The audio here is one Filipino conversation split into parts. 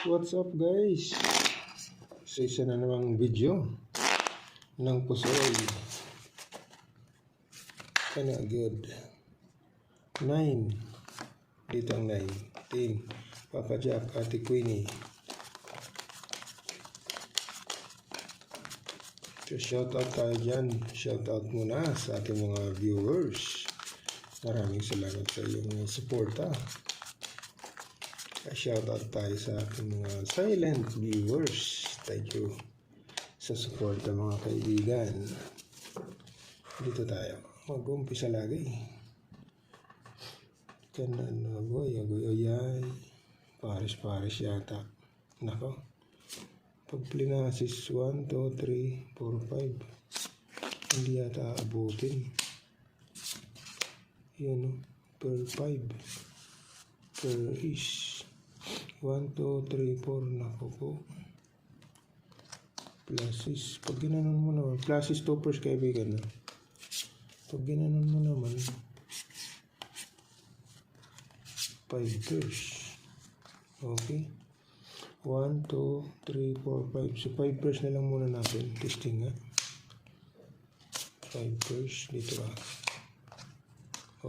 What's up guys? Sa isa na namang video ng pusoy. Kana good. 9. Dito ang 9. 10. Papa Jack, Ate Queenie. So shout out tayo dyan. Shout out muna sa ating mga viewers. Maraming salamat sa iyong suporta. Shout out tayo sa ating mga silent viewers. Thank you sa support ng mga kaibigan. Dito tayo. Mag-umpisa lagi. Kanan, agoy, oyay. Paris yata. Nako. Pag plinasis 1, 2, 3, 4, 5. Hindi yata abutin. Yan o. Per 5. Per is. 1, 2, 3, 4 nako po. Pluses. Pag ginanon mo naman. Pluses 2 first kaibigan. No? Pag ginanon mo naman. 5 first. Okay. 1, 2, 3, 4, 5. So 5 first na lang muna natin. Testing nga. 5 first. Dito ba?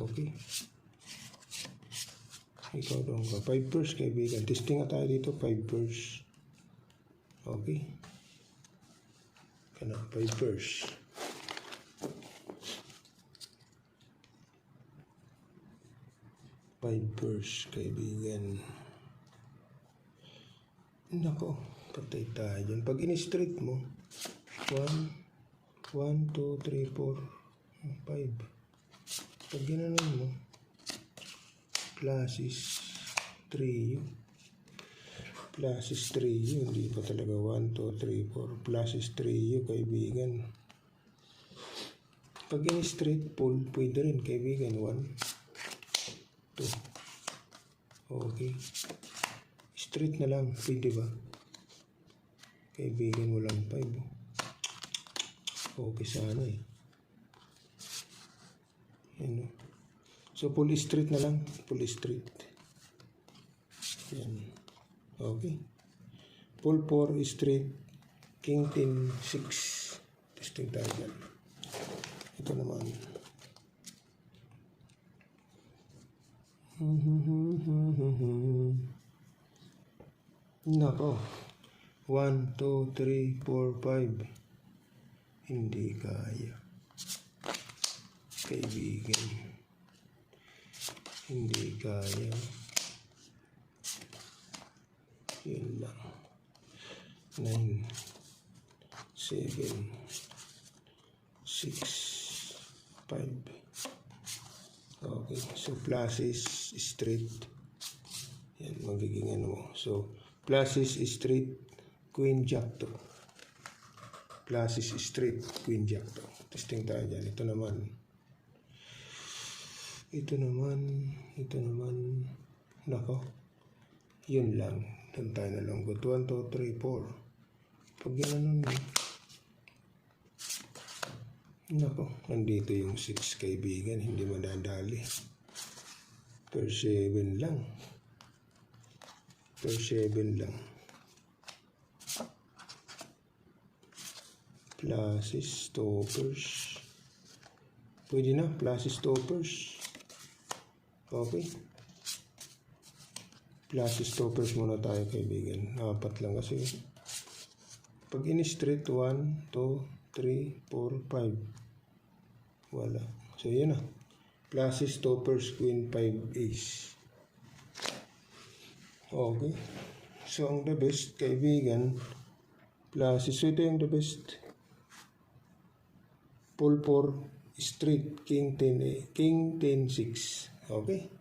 Okay. Ikaw doon ka. 5 first kaibigan. Testing nga tayo dito. 5 first. Okay. Kana. 5 first. Kaibigan. Nako. Patay tayo dyan. Pag in-straight mo. 1, 2, 3, 4, 5. Pag ginanon mo. Pluses 3 yun. Pluses 3 yun. Hindi pa talaga 1, 2, 3, 4. Pluses 3 yun, kaibigan. Pag in-straight pull, pwede rin, kaibigan. 1, 2. Okay. Straight na lang. Pwede ba? Kaibigan, walang 5. Okay sana eh. Yan o. So, pull straight na lang. Pull straight. Yan. Okay. Pull 4 straight. King 10, 6. Testing tayo dyan. Ito naman. Nako. 1, 2, 3, 4, 5. Hindi kaya. Kaibigan. Hindi kaya. Yun lang. 9, 7, 6, 5. Okay. So, pluses straight. Yan. Magiging ano mo. So, pluses straight. Queen Jack to. Pluses straight. Queen Jack to. Testing tayo dyan. Ito naman. Nako. Yun lang. Doon tayo na lang. 1, 2, 3, 4. Pag gano'n mo. Nako. Nandito yung 6 kaibigan. Hindi madadali. Per 7 lang. Pluses, stoppers. Pwede na. Pluses, stoppers. Okay. Pluses, stoppers muna tayo kaibigan. 4 lang kasi. Pag in-straight, 1, 2, 3, 4, 5. Wala. So, yan na. Pluses, stoppers, queen, 5, ace. Okay. So, ang the best kaibigan, pluses. So, ito yung the best. Pull 4, straight, king 10, 6. Okay.